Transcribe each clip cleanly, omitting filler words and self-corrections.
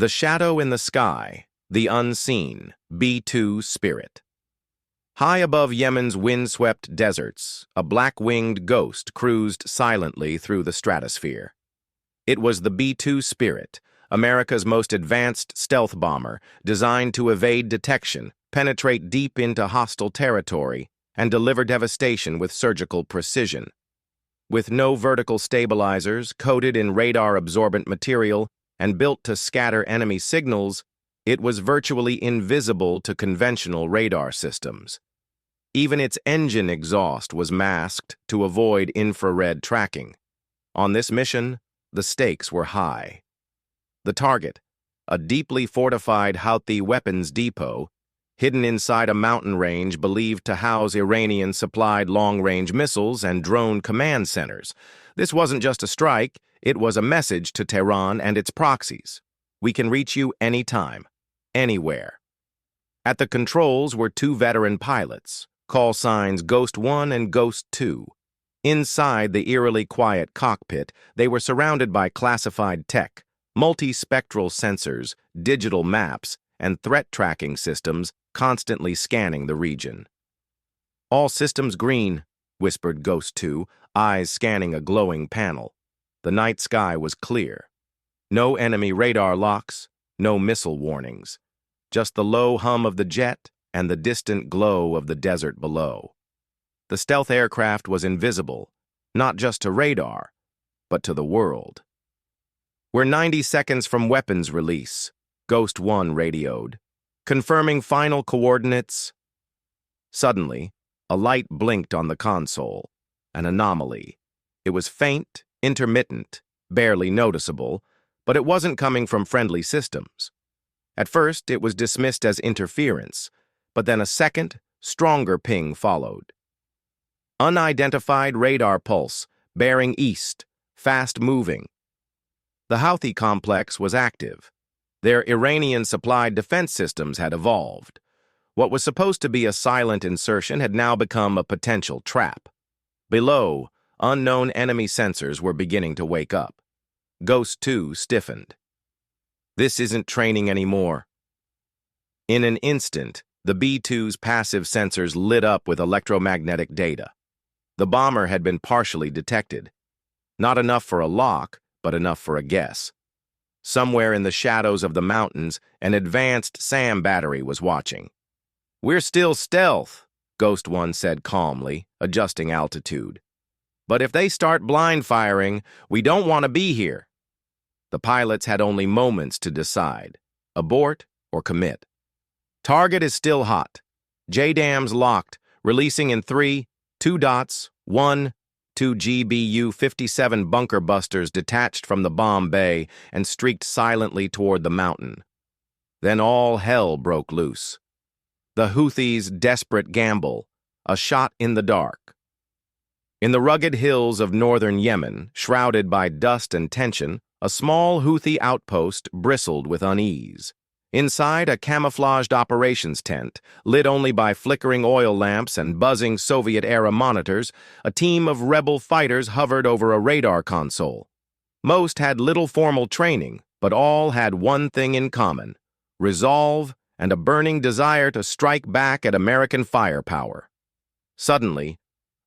The shadow in the sky, the unseen, B-2 spirit. High above Yemen's windswept deserts, a black-winged ghost cruised silently through the stratosphere. It was the B-2 Spirit, America's most advanced stealth bomber, designed to evade detection, penetrate deep into hostile territory, and deliver devastation with surgical precision. With no vertical stabilizers, coated in radar-absorbent material, and built to scatter enemy signals, it was virtually invisible to conventional radar systems. Even its engine exhaust was masked to avoid infrared tracking. On this mission, the stakes were high. The target, a deeply fortified Houthi weapons depot, hidden inside a mountain range believed to house Iranian-supplied long-range missiles and drone command centers. This wasn't just a strike, it was a message to Tehran and its proxies. We can reach you anytime, anywhere. At the controls were two veteran pilots, call signs Ghost 1 and Ghost 2. Inside the eerily quiet cockpit, they were surrounded by classified tech, multispectral sensors, digital maps, and threat tracking systems constantly scanning the region. "All systems green," whispered Ghost 2, eyes scanning a glowing panel. The night sky was clear. No enemy radar locks, no missile warnings. Just the low hum of the jet and the distant glow of the desert below. The stealth aircraft was invisible, not just to radar, but to the world. "We're 90 seconds from weapons release," Ghost 1 radioed, confirming final coordinates. Suddenly, a light blinked on the console, an anomaly. It was faint, intermittent, barely noticeable, but it wasn't coming from friendly systems. At first, it was dismissed as interference, but then a second, stronger ping followed. Unidentified radar pulse, bearing east, fast-moving. The Houthi complex was active. Their Iranian-supplied defense systems had evolved. What was supposed to be a silent insertion had now become a potential trap. Below, unknown enemy sensors were beginning to wake up. Ghost 2 stiffened. "This isn't training anymore." In an instant, the B-2's passive sensors lit up with electromagnetic data. The bomber had been partially detected. Not enough for a lock, but enough for a guess. Somewhere in the shadows of the mountains, an advanced SAM battery was watching. "We're still stealth," Ghost 1 said calmly, adjusting altitude. "But if they start blind firing, we don't want to be here." The pilots had only moments to decide, abort or commit. "Target is still hot. JDAM's locked, releasing in 3, 2 dots, 1, 2 GBU-57 bunker busters detached from the bomb bay and streaked silently toward the mountain. Then all hell broke loose. The Houthis' desperate gamble, a shot in the dark. In the rugged hills of northern Yemen, shrouded by dust and tension, a small Houthi outpost bristled with unease. Inside a camouflaged operations tent, lit only by flickering oil lamps and buzzing Soviet-era monitors, a team of rebel fighters hovered over a radar console. Most had little formal training, but all had one thing in common: resolve and a burning desire to strike back at American firepower. Suddenly,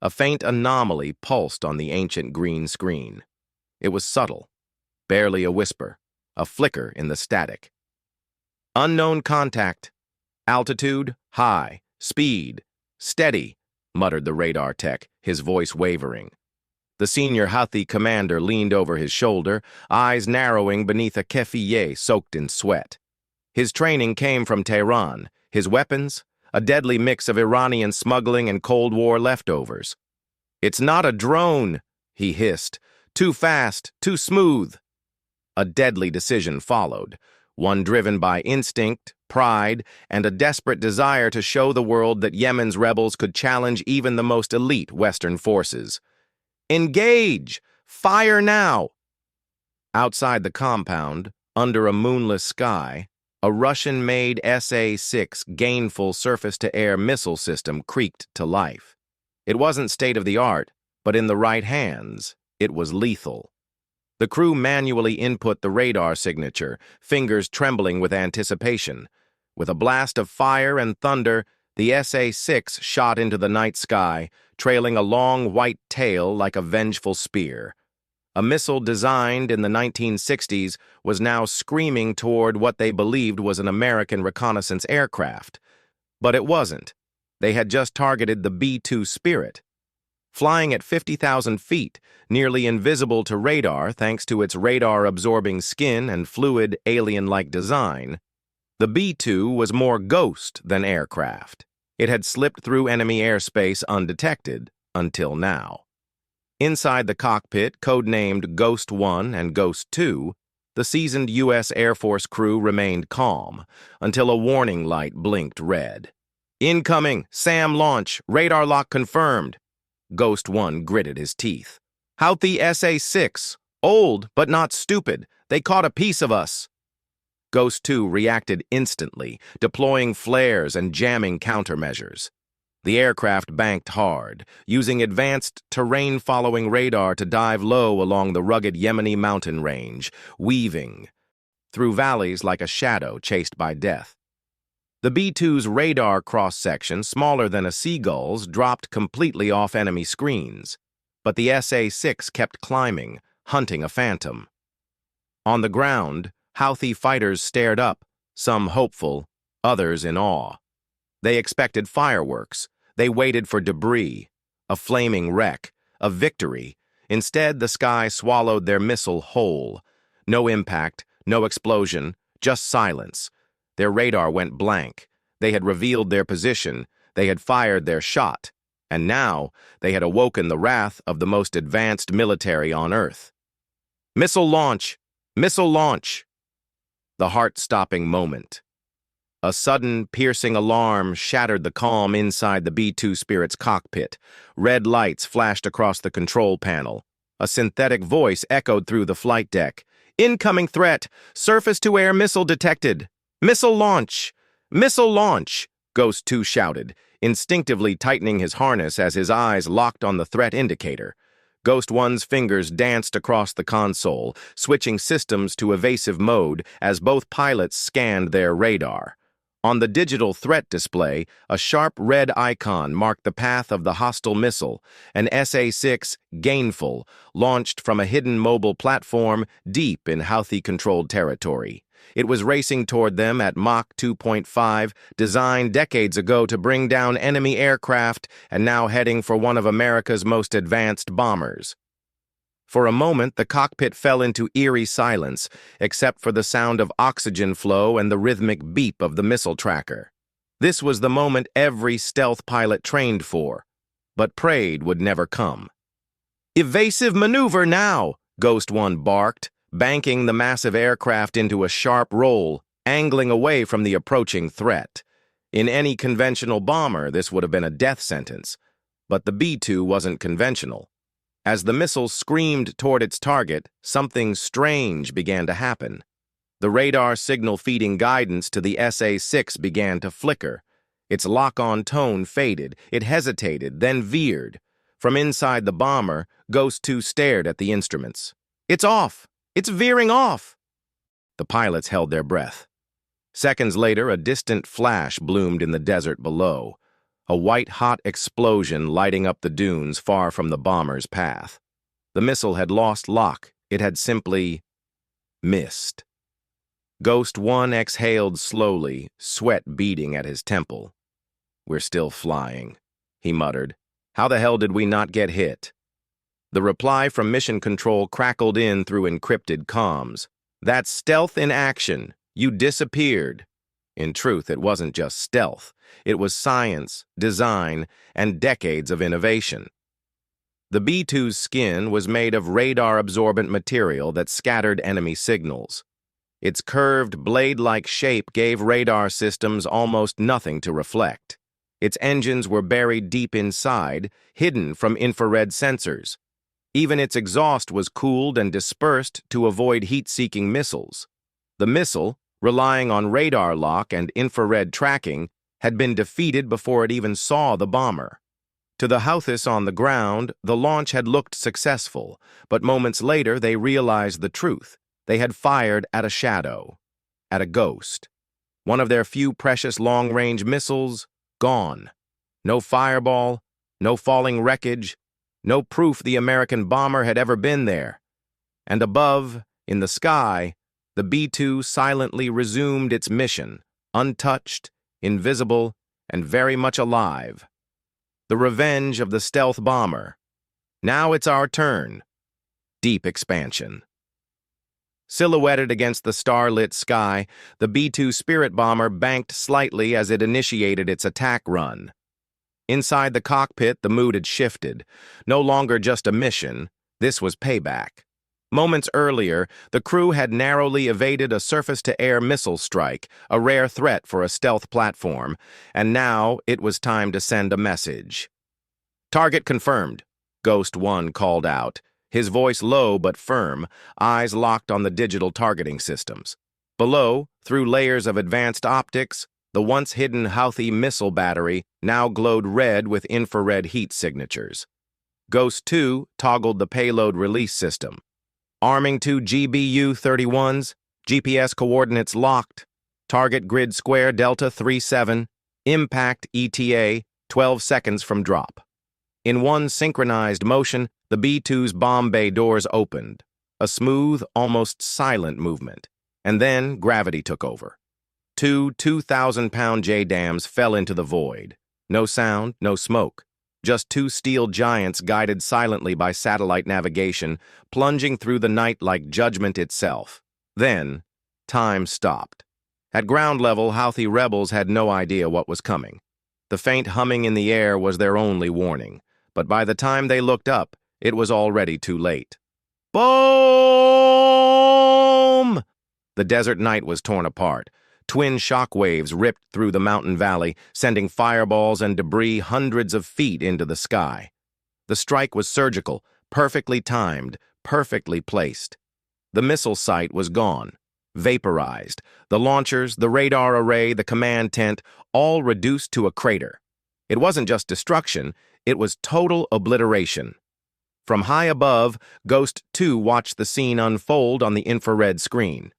a faint anomaly pulsed on the ancient green screen. It was subtle, barely a whisper, a flicker in the static. "Unknown contact. Altitude, high. Speed, steady," muttered the radar tech, his voice wavering. The senior Houthi commander leaned over his shoulder, eyes narrowing beneath a keffiyeh soaked in sweat. His training came from Tehran, his weapons, a deadly mix of Iranian smuggling and Cold War leftovers. "It's not a drone," he hissed. "Too fast, too smooth." A deadly decision followed, one driven by instinct, pride, and a desperate desire to show the world that Yemen's rebels could challenge even the most elite Western forces. "Engage! Fire now!" Outside the compound, under a moonless sky, a Russian-made SA-6 gainful surface-to-air missile system creaked to life. It wasn't state-of-the-art, but in the right hands, it was lethal. The crew manually input the radar signature, fingers trembling with anticipation. With a blast of fire and thunder, the SA-6 shot into the night sky, trailing a long white tail like a vengeful spear. A missile designed in the 1960s was now screaming toward what they believed was an American reconnaissance aircraft. But it wasn't. They had just targeted the B-2 Spirit. Flying at 50,000 feet, nearly invisible to radar thanks to its radar-absorbing skin and fluid, alien-like design, the B-2 was more ghost than aircraft. It had slipped through enemy airspace undetected until now. Inside the cockpit, codenamed Ghost 1 and Ghost 2, the seasoned U.S. Air Force crew remained calm until a warning light blinked red. "Incoming! SAM launch! Radar lock confirmed!" Ghost 1 gritted his teeth. "Houthi SA-6! Old, but not stupid. They caught a piece of us." Ghost 2 reacted instantly, deploying flares and jamming countermeasures. The aircraft banked hard, using advanced terrain-following radar to dive low along the rugged Yemeni mountain range, weaving through valleys like a shadow chased by death. The B-2's radar cross-section, smaller than a seagull's, dropped completely off enemy screens, but the SA-6 kept climbing, hunting a phantom. On the ground, Houthi fighters stared up, some hopeful, others in awe. They expected fireworks. They waited for debris, a flaming wreck, a victory. Instead, the sky swallowed their missile whole. No impact, no explosion, just silence. Their radar went blank. They had revealed their position. They had fired their shot. And now, they had awoken the wrath of the most advanced military on Earth. "Missile launch! Missile launch!" The heart-stopping moment. A sudden, piercing alarm shattered the calm inside the B-2 Spirit's cockpit. Red lights flashed across the control panel. A synthetic voice echoed through the flight deck. "Incoming threat! Surface-to-air missile detected! Missile launch! Missile launch!" Ghost 2 shouted, instinctively tightening his harness as his eyes locked on the threat indicator. Ghost 1's fingers danced across the console, switching systems to evasive mode as both pilots scanned their radar. On the digital threat display, a sharp red icon marked the path of the hostile missile, an SA-6 Gainful, launched from a hidden mobile platform deep in Houthi-controlled territory. It was racing toward them at Mach 2.5, designed decades ago to bring down enemy aircraft and now heading for one of America's most advanced bombers. For a moment, the cockpit fell into eerie silence, except for the sound of oxygen flow and the rhythmic beep of the missile tracker. This was the moment every stealth pilot trained for, but prayed would never come. "Evasive maneuver now!" Ghost 1 barked, banking the massive aircraft into a sharp roll, angling away from the approaching threat. In any conventional bomber, this would have been a death sentence, but the B-2 wasn't conventional. As the missile screamed toward its target, something strange began to happen. The radar signal feeding guidance to the SA-6 began to flicker. Its lock-on tone faded. It hesitated, then veered. From inside the bomber, Ghost 2 stared at the instruments. "It's off! It's veering off!" The pilots held their breath. Seconds later, a distant flash bloomed in the desert below. A white-hot explosion lighting up the dunes far from the bomber's path. The missile had lost lock. It had simply missed. Ghost 1 exhaled slowly, sweat beading at his temple. "We're still flying," he muttered. "How the hell did we not get hit?" The reply from Mission Control crackled in through encrypted comms. "That's stealth in action. You disappeared." In truth, it wasn't just stealth. It was science, design, and decades of innovation. The B-2's skin was made of radar-absorbent material that scattered enemy signals. Its curved, blade-like shape gave radar systems almost nothing to reflect. Its engines were buried deep inside, hidden from infrared sensors. Even its exhaust was cooled and dispersed to avoid heat-seeking missiles. The missile, relying on radar lock and infrared tracking, had been defeated before it even saw the bomber. To the Houthis on the ground, the launch had looked successful, but moments later they realized the truth. They had fired at a shadow, at a ghost. One of their few precious long-range missiles, gone. No fireball, no falling wreckage, no proof the American bomber had ever been there. And above, in the sky, the B-2 silently resumed its mission, untouched, invisible, and very much alive. The revenge of the stealth bomber. Now it's our turn. Deep expansion. Silhouetted against the star-lit sky, the B-2 Spirit bomber banked slightly as it initiated its attack run. Inside the cockpit, the mood had shifted. No longer just a mission, this was payback. Moments earlier, the crew had narrowly evaded a surface-to-air missile strike, a rare threat for a stealth platform, and now it was time to send a message. "Target confirmed," Ghost 1 called out, his voice low but firm, eyes locked on the digital targeting systems. Below, through layers of advanced optics, the once-hidden Houthi missile battery now glowed red with infrared heat signatures. Ghost 2 toggled the payload release system. Arming 2 GBU-31s, GPS coordinates locked, target grid square Delta 37, impact ETA 12 seconds from drop. In one synchronized motion, the B-2's bomb bay doors opened, a smooth, almost silent movement, and then gravity took over. Two 2,000-pound JDAMs fell into the void. No sound, no smoke. Just two steel giants guided silently by satellite navigation, plunging through the night like judgment itself. Then, time stopped. At ground level, HouthiRebels had no idea what was coming. The faint humming in the air was their only warning, but by the time they looked up, it was already too late. Boom! The desert night was torn apart. Twin shock waves ripped through the mountain valley, sending fireballs and debris hundreds of feet into the sky. The strike was surgical, perfectly timed, perfectly placed. The missile site was gone, vaporized. The launchers, the radar array, the command tent, all reduced to a crater. It wasn't just destruction, it was total obliteration. From high above, Ghost 2 watched the scene unfold on the infrared screen.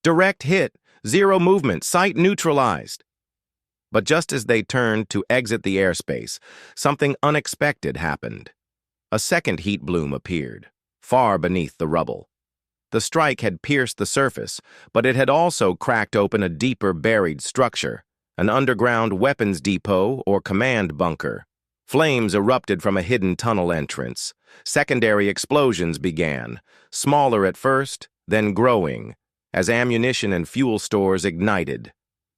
Direct hit. Zero movement, site neutralized. But just as they turned to exit the airspace, something unexpected happened. A second heat bloom appeared, far beneath the rubble. The strike had pierced the surface, but it had also cracked open a deeper buried structure, an underground weapons depot or command bunker. Flames erupted from a hidden tunnel entrance. Secondary explosions began, smaller at first, then growing, as ammunition and fuel stores ignited.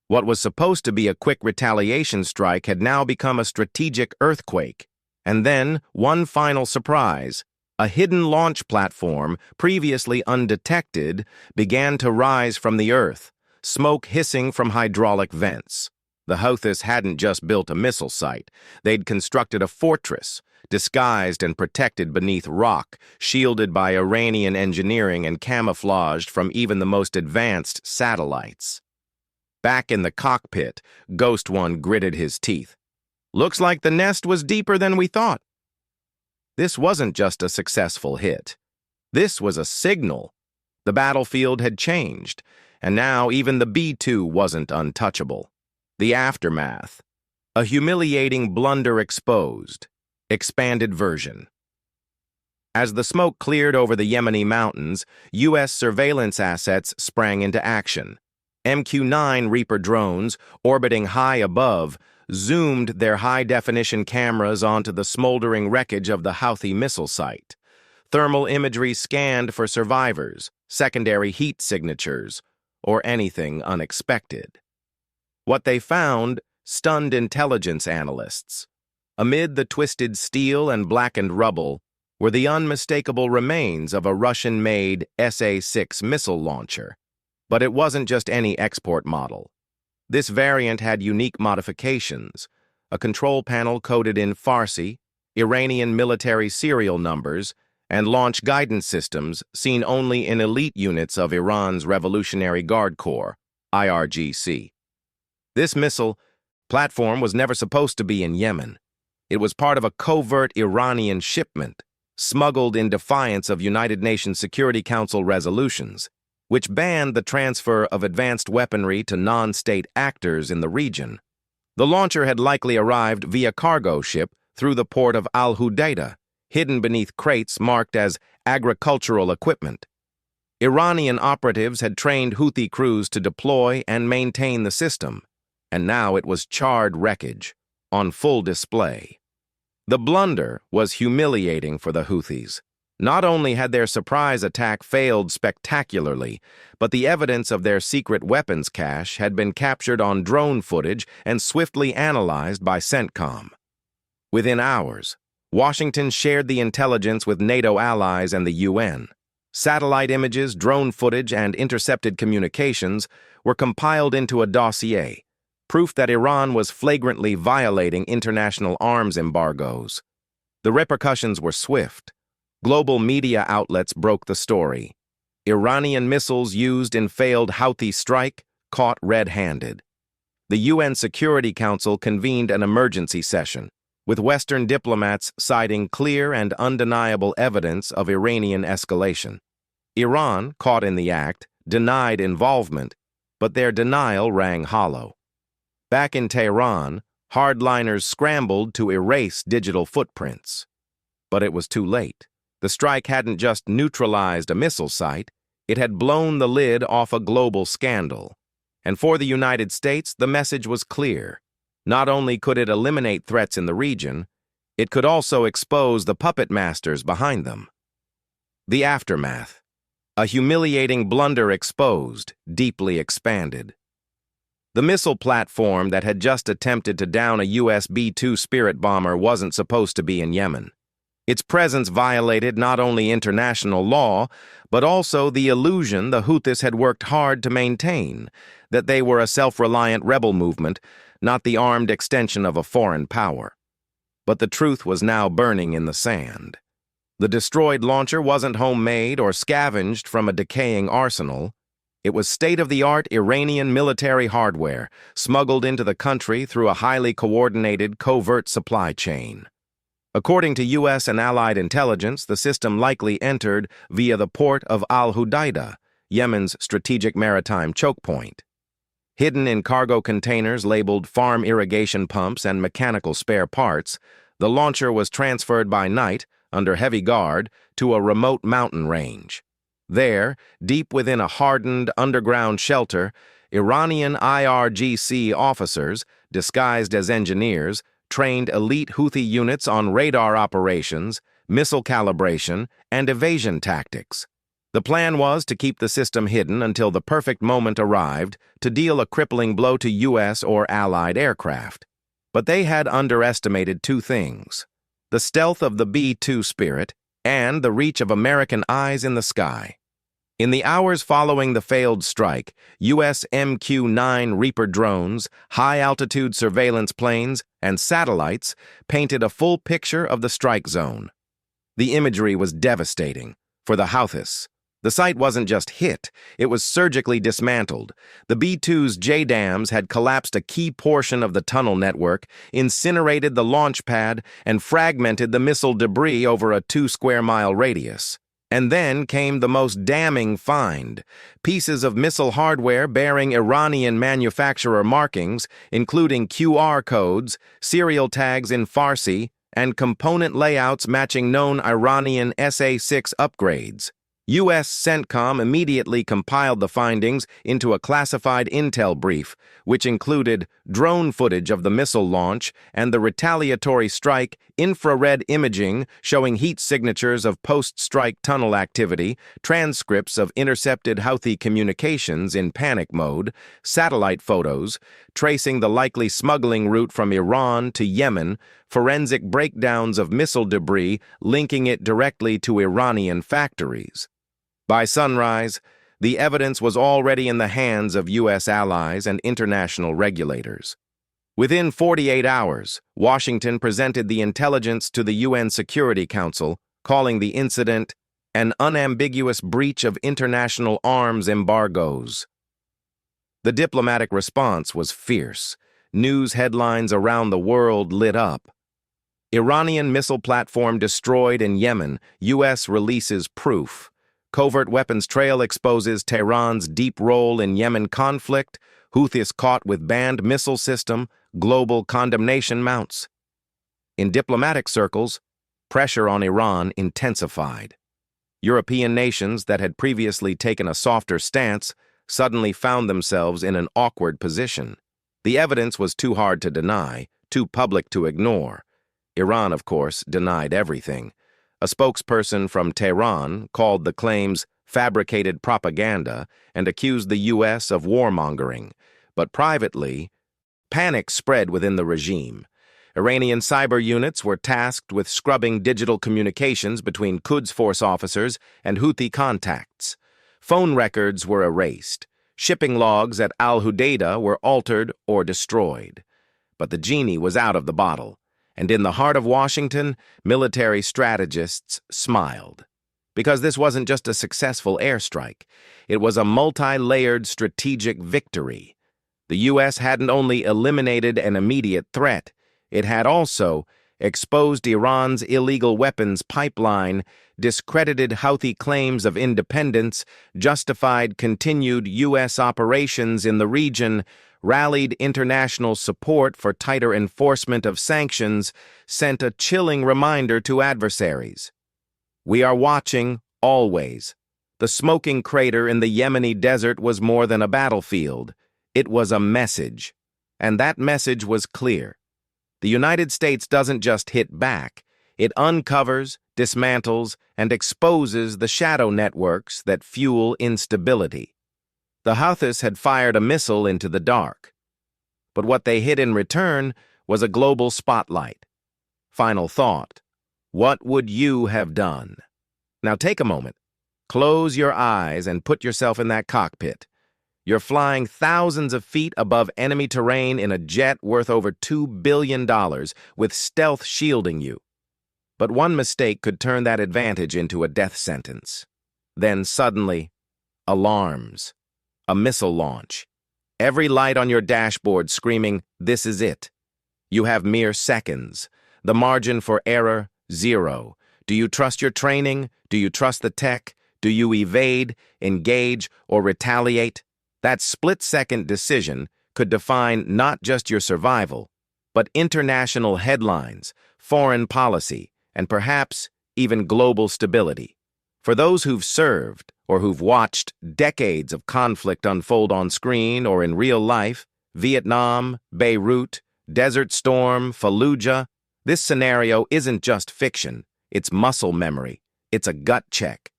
What was supposed to be a quick retaliation strike had now become a strategic earthquake. And then, one final surprise. A hidden launch platform, previously undetected, began to rise from the earth, smoke hissing from hydraulic vents. The Houthis hadn't just built a missile site. They'd constructed a fortress, disguised and protected beneath rock, shielded by Iranian engineering and camouflaged from even the most advanced satellites. Back in the cockpit, Ghost 1 gritted his teeth. "Looks like the nest was deeper than we thought." This wasn't just a successful hit. This was a signal. The battlefield had changed, and now even the B-2 wasn't untouchable. The aftermath. A humiliating blunder exposed. Expanded version. As the smoke cleared over the Yemeni mountains, U.S. surveillance assets sprang into action. MQ-9 Reaper drones, orbiting high above, zoomed their high-definition cameras onto the smoldering wreckage of the Houthi missile site. Thermal imagery scanned for survivors, secondary heat signatures, or anything unexpected. What they found stunned intelligence analysts. Amid the twisted steel and blackened rubble were the unmistakable remains of a Russian-made SA-6 missile launcher. But it wasn't just any export model. This variant had unique modifications, a control panel coded in Farsi, Iranian military serial numbers, and launch guidance systems seen only in elite units of Iran's Revolutionary Guard Corps, IRGC. This missile platform was never supposed to be in Yemen. It was part of a covert Iranian shipment, smuggled in defiance of United Nations Security Council resolutions, which banned the transfer of advanced weaponry to non-state actors in the region. The launcher had likely arrived via cargo ship through the port of Al-Hudaydah, hidden beneath crates marked as agricultural equipment. Iranian operatives had trained Houthi crews to deploy and maintain the system, and now it was charred wreckage, on full display. The blunder was humiliating for the Houthis. Not only had their surprise attack failed spectacularly, but the evidence of their secret weapons cache had been captured on drone footage and swiftly analyzed by CENTCOM. Within hours, Washington shared the intelligence with NATO allies and the UN. Satellite images, drone footage, and intercepted communications were compiled into a dossier, proof that Iran was flagrantly violating international arms embargoes. The repercussions were swift. Global media outlets broke the story. Iranian missiles used in failed Houthi strike caught red-handed. The UN Security Council convened an emergency session, with Western diplomats citing clear and undeniable evidence of Iranian escalation. Iran, caught in the act, denied involvement, but their denial rang hollow. Back in Tehran, hardliners scrambled to erase digital footprints. But it was too late. The strike hadn't just neutralized a missile site, it had blown the lid off a global scandal. And for the United States, the message was clear. Not only could it eliminate threats in the region, it could also expose the puppet masters behind them. The aftermath. A humiliating blunder exposed, deeply expanded. The missile platform that had just attempted to down a US B-2 Spirit bomber wasn't supposed to be in Yemen. Its presence violated not only international law, but also the illusion the Houthis had worked hard to maintain, that they were a self-reliant rebel movement, not the armed extension of a foreign power. But the truth was now burning in the sand. The destroyed launcher wasn't homemade or scavenged from a decaying arsenal. It was state-of-the-art Iranian military hardware, smuggled into the country through a highly coordinated, covert supply chain. According to U.S. and Allied intelligence, the system likely entered via the port of Al-Hudaydah, Yemen's strategic maritime choke point. Hidden in cargo containers labeled farm irrigation pumps and mechanical spare parts, the launcher was transferred by night, under heavy guard, to a remote mountain range. There, deep within a hardened underground shelter, Iranian IRGC officers, disguised as engineers, trained elite Houthi units on radar operations, missile calibration, and evasion tactics. The plan was to keep the system hidden until the perfect moment arrived to deal a crippling blow to U.S. or Allied aircraft. But they had underestimated two things: the stealth of the B-2 Spirit and the reach of American eyes in the sky. In the hours following the failed strike, U.S. MQ-9 Reaper drones, high-altitude surveillance planes, and satellites painted a full picture of the strike zone. The imagery was devastating for the Houthis. The site wasn't just hit, it was surgically dismantled. The B-2's JDAMs had collapsed a key portion of the tunnel network, incinerated the launch pad, and fragmented the missile debris over a 2-square-mile radius. And then came the most damning find: pieces of missile hardware bearing Iranian manufacturer markings, including QR codes, serial tags in Farsi, and component layouts matching known Iranian SA-6 upgrades. U.S. CENTCOM immediately compiled the findings into a classified intel brief, which included drone footage of the missile launch and the retaliatory strike, infrared imaging showing heat signatures of post-strike tunnel activity, transcripts of intercepted Houthi communications in panic mode, satellite photos, tracing the likely smuggling route from Iran to Yemen, forensic breakdowns of missile debris linking it directly to Iranian factories. By sunrise, the evidence was already in the hands of U.S. allies and international regulators. Within 48 hours, Washington presented the intelligence to the UN Security Council, calling the incident an unambiguous breach of international arms embargoes. The diplomatic response was fierce. News headlines around the world lit up. Iranian missile platform destroyed in Yemen, U.S. releases proof. Covert weapons trail exposes Tehran's deep role in Yemen conflict. Houthis caught with banned missile system. Global condemnation mounts. In diplomatic circles, pressure on Iran intensified. European nations that had previously taken a softer stance suddenly found themselves in an awkward position. The evidence was too hard to deny, too public to ignore. Iran, of course, denied everything. A spokesperson from Tehran called the claims fabricated propaganda and accused the U.S. of warmongering. But privately, panic spread within the regime. Iranian cyber units were tasked with scrubbing digital communications between Quds Force officers and Houthi contacts. Phone records were erased. Shipping logs at Al-Hudaydah were altered or destroyed. But the genie was out of the bottle, and in the heart of Washington, military strategists smiled. Because this wasn't just a successful airstrike, it was a multi-layered strategic victory. The U.S. hadn't only eliminated an immediate threat, it had also exposed Iran's illegal weapons pipeline, discredited Houthi claims of independence, justified continued U.S. operations in the region, rallied international support for tighter enforcement of sanctions, sent a chilling reminder to adversaries. We are watching, always. The smoking crater in the Yemeni desert was more than a battlefield. It was a message. And that message was clear. The United States doesn't just hit back. It uncovers, dismantles, and exposes the shadow networks that fuel instability. The Houthis had fired a missile into the dark. But what they hit in return was a global spotlight. Final thought. What would you have done? Now take a moment. Close your eyes and put yourself in that cockpit. You're flying thousands of feet above enemy terrain in a jet worth over $2 billion with stealth shielding you. But one mistake could turn that advantage into a death sentence. Then suddenly, alarms. A missile launch. Every light on your dashboard screaming, "This is it." You have mere seconds. The margin for error, 0. Do you trust your training? Do you trust the tech? Do you evade, engage, or retaliate? That split-second decision could define not just your survival, but international headlines, foreign policy, and perhaps even global stability. For those who've served or who've watched decades of conflict unfold on screen or in real life, Vietnam, Beirut, Desert Storm, Fallujah, this scenario isn't just fiction, it's muscle memory, it's a gut check.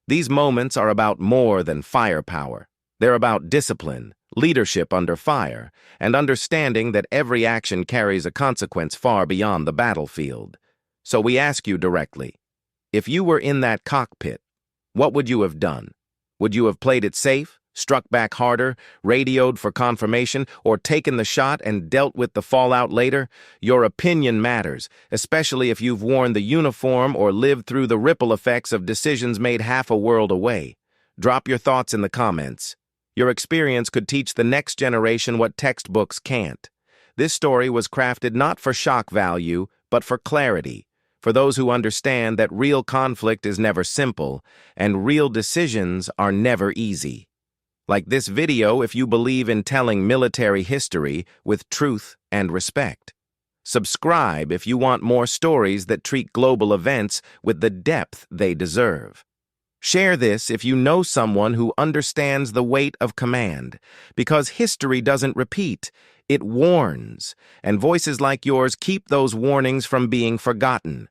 These moments are about more than firepower. They're about discipline, leadership under fire, and understanding that every action carries a consequence far beyond the battlefield. So we ask you directly, if you were in that cockpit, what would you have done? Would you have played it safe, struck back harder, radioed for confirmation, or taken the shot and dealt with the fallout later? Your opinion matters, especially if you've worn the uniform or lived through the ripple effects of decisions made half a world away. Drop your thoughts in the comments. Your experience could teach the next generation what textbooks can't. This story was crafted not for shock value, but for clarity, for those who understand that real conflict is never simple, and real decisions are never easy. Like this video if you believe in telling military history with truth and respect. Subscribe if you want more stories that treat global events with the depth they deserve. Share this if you know someone who understands the weight of command, because history doesn't repeat, it warns, and voices like yours keep those warnings from being forgotten.